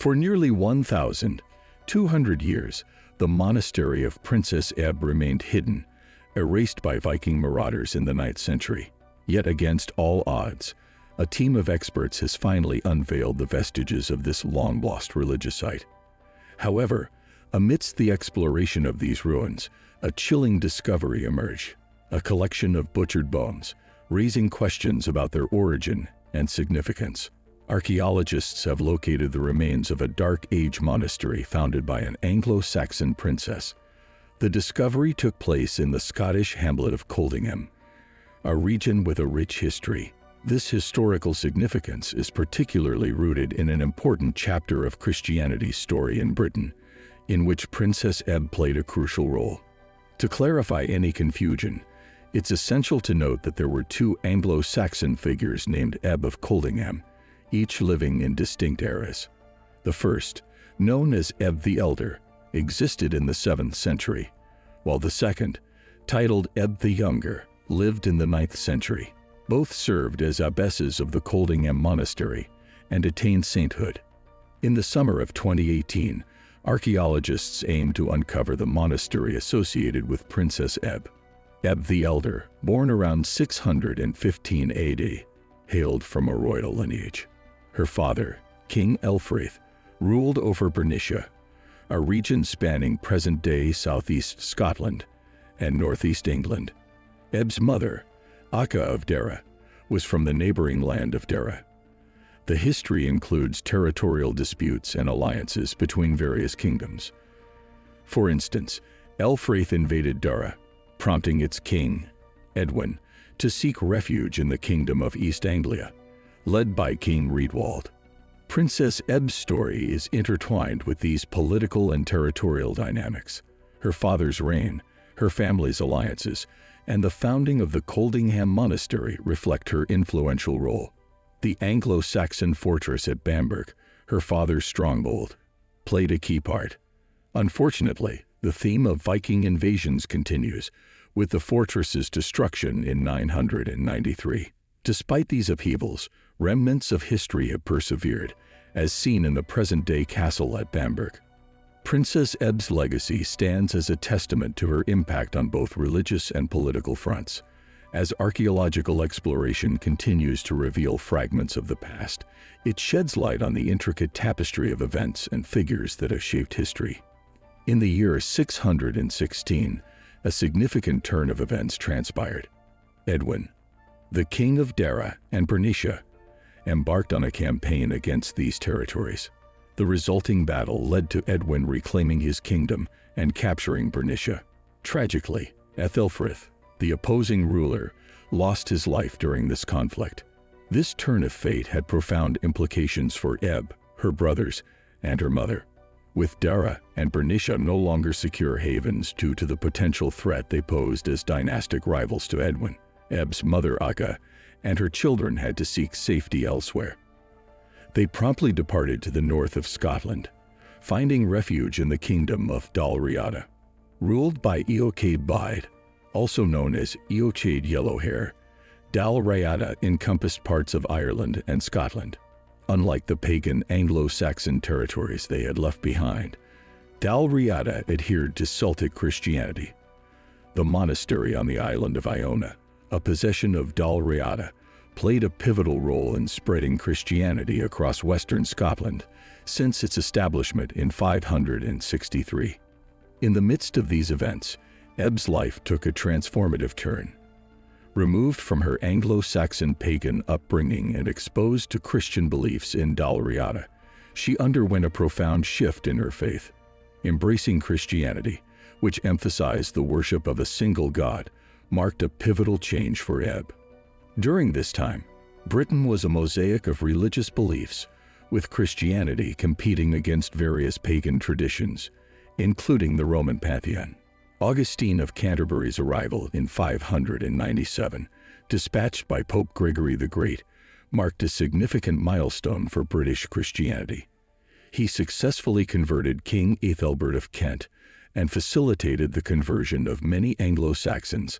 For nearly 1,200 years, the monastery of Princess Aebbe remained hidden, erased by Viking marauders in the 9th century. Yet against all odds, a team of experts has finally unveiled the vestiges of this long-lost religious site. However, amidst the exploration of these ruins, a chilling discovery emerged: a collection of butchered bones, raising questions about their origin and significance. Archaeologists have located the remains of a Dark Age monastery founded by an Anglo Saxon princess. The discovery took place in the Scottish hamlet of Coldingham, a region with a rich history. This historical significance is particularly rooted in an important chapter of Christianity's story in Britain, in which Princess Aebbe played a crucial role. To clarify any confusion, it's essential to note that there were two Anglo-Saxon figures named Aebbe of Coldingham, each living in distinct eras. The first, known as Aebbe the Elder, existed in the 7th century, while the second, titled Aebbe the Younger, lived in the 9th century. Both served as abbesses of the Coldingham Monastery and attained sainthood. In the summer of 2018, archaeologists aimed to uncover the monastery associated with Princess Aebbe. Aebbe the Elder, born around 615 AD, hailed from a royal lineage. Her father, King Ælfrith, ruled over Bernicia, a region spanning present-day southeast Scotland and northeast England. Aebbe's mother, Aka of Dara, was from the neighboring land of Dara. The history includes territorial disputes and alliances between various kingdoms. For instance, Ælfrith invaded Dara, prompting its king, Edwin, to seek refuge in the kingdom of East Anglia, led by King Riedwald. Princess Aebbe's story is intertwined with these political and territorial dynamics. Her father's reign, her family's alliances, and the founding of the Coldingham Monastery reflect her influential role. The Anglo-Saxon fortress at Bamberg, her father's stronghold, played a key part. Unfortunately, the theme of Viking invasions continues, with the fortress's destruction in 993. Despite these upheavals, remnants of history have persevered, as seen in the present-day castle at Bamberg. Princess Aebbe's legacy stands as a testament to her impact on both religious and political fronts. As archaeological exploration continues to reveal fragments of the past, it sheds light on the intricate tapestry of events and figures that have shaped history. In the year 616, a significant turn of events transpired. Edwin, the king of Dara and Bernicia, embarked on a campaign against these territories. The resulting battle led to Edwin reclaiming his kingdom and capturing Bernicia. Tragically, Ælfrith, the opposing ruler, lost his life during this conflict. This turn of fate had profound implications for Aebbe, her brothers, and her mother. With Dara and Bernicia no longer secure havens due to the potential threat they posed as dynastic rivals to Edwin, Aebbe's mother Aka and her children had to seek safety elsewhere. They promptly departed to the north of Scotland, finding refuge in the kingdom of Dal Riata. Ruled by Eochaid Bide, also known as Eochaid Yellowhair, Dal Riata encompassed parts of Ireland and Scotland. Unlike the pagan Anglo-Saxon territories they had left behind, Dal Riata adhered to Celtic Christianity. The monastery on the island of Iona, a possession of Dal Riata, played a pivotal role in spreading Christianity across western Scotland since its establishment in 563. In the midst of these events, Aebbe's life took a transformative turn. Removed from her Anglo-Saxon pagan upbringing and exposed to Christian beliefs in Dal Riata, she underwent a profound shift in her faith. Embracing Christianity, which emphasized the worship of a single God, marked a pivotal change for Aebbe. During this time, Britain was a mosaic of religious beliefs, with Christianity competing against various pagan traditions, including the Roman pantheon. Augustine of Canterbury's arrival in 597, dispatched by Pope Gregory the Great, marked a significant milestone for British Christianity. He successfully converted King Ethelbert of Kent and facilitated the conversion of many Anglo-Saxons.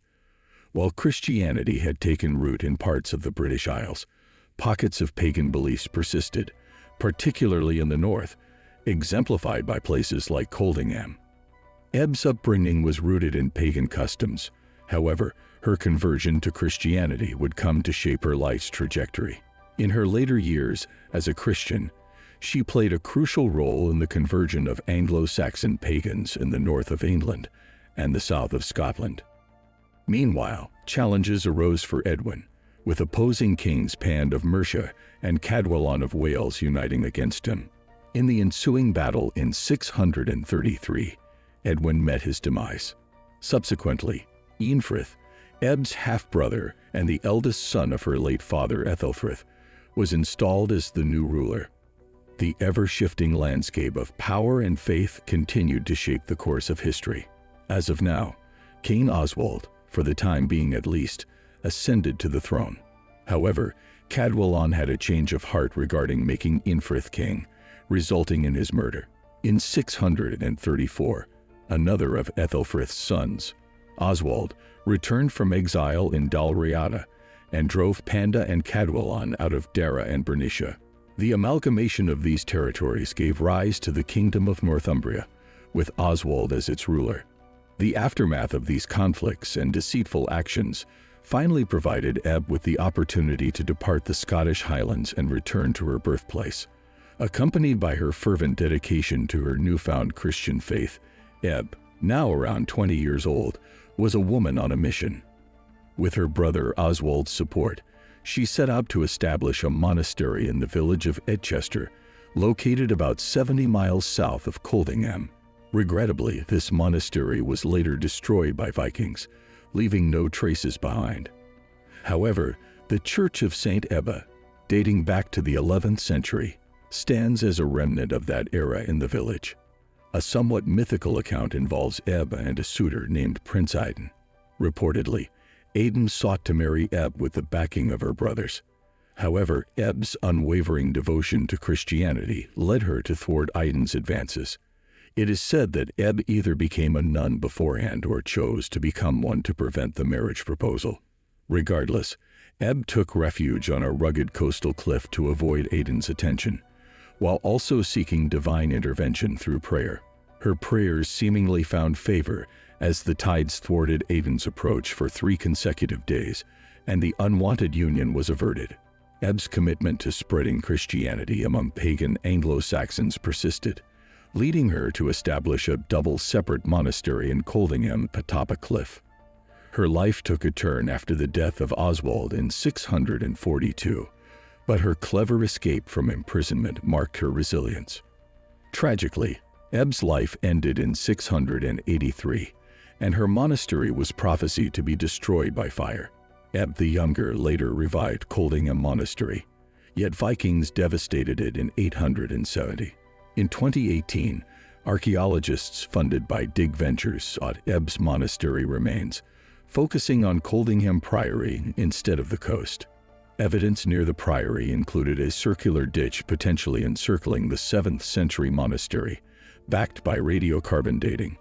While Christianity had taken root in parts of the British Isles, pockets of pagan beliefs persisted, particularly in the north, exemplified by places like Coldingham. Aebbe's upbringing was rooted in pagan customs. However, her conversion to Christianity would come to shape her life's trajectory. In her later years as a Christian, she played a crucial role in the conversion of Anglo Saxon pagans in the north of England and the south of Scotland. Meanwhile, challenges arose for Edwin, with opposing kings Pan of Mercia and Cadwallon of Wales uniting against him. In the ensuing battle in 633, Edwin met his demise. Subsequently, Eanfrith, Aebbe's half-brother and the eldest son of her late father Ethelfrith, was installed as the new ruler. The ever-shifting landscape of power and faith continued to shape the course of history. As of now, King Oswald, for the time being at least, ascended to the throne. However, Cadwallon had a change of heart regarding making Eanfrith king, resulting in his murder. In 634, another of Ethelfrith's sons, Oswald, returned from exile in Dalriada and drove Panda and Cadwallon out of Dara and Bernicia. The amalgamation of these territories gave rise to the Kingdom of Northumbria, with Oswald as its ruler. The aftermath of these conflicts and deceitful actions finally provided Aebbe with the opportunity to depart the Scottish Highlands and return to her birthplace. Accompanied by her fervent dedication to her newfound Christian faith, Aebbe, now around 20 years old, was a woman on a mission. With her brother Oswald's support, she set out to establish a monastery in the village of Edchester, located about 70 miles south of Coldingham. Regrettably, this monastery was later destroyed by Vikings, leaving no traces behind. However, the Church of St. Aebbe, dating back to the 11th century, stands as a remnant of that era in the village. A somewhat mythical account involves Aebbe and a suitor named Prince Aidan. Reportedly, Aidan sought to marry Aebbe with the backing of her brothers. However, Aebbe's unwavering devotion to Christianity led her to thwart Aidan's advances. It is said that Aebbe either became a nun beforehand or chose to become one to prevent the marriage proposal. Regardless, Aebbe took refuge on a rugged coastal cliff to avoid Aidan's attention, while also seeking divine intervention through prayer. Her prayers seemingly found favor as the tides thwarted Aidan's approach for 3 consecutive days, and the unwanted union was averted. Aebbe's commitment to spreading Christianity among pagan Anglo Saxons persisted, leading her to establish a double separate monastery in Coldingham atop a cliff. Her life took a turn after the death of Oswald in 642, but her clever escape from imprisonment marked her resilience. Tragically, Aebbe's life ended in 683, and her monastery was prophesied to be destroyed by fire. Aebbe the Younger later revived Coldingham Monastery, yet Vikings devastated it in 870. In 2018, archaeologists funded by Dig Ventures sought Aebbe's monastery remains, focusing on Coldingham Priory instead of the coast. Evidence near the priory included a circular ditch potentially encircling the 7th century monastery, backed by radiocarbon dating,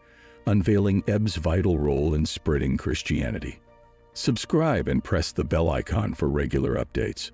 unveiling Aebbe's vital role in spreading Christianity. Subscribe and press the bell icon for regular updates.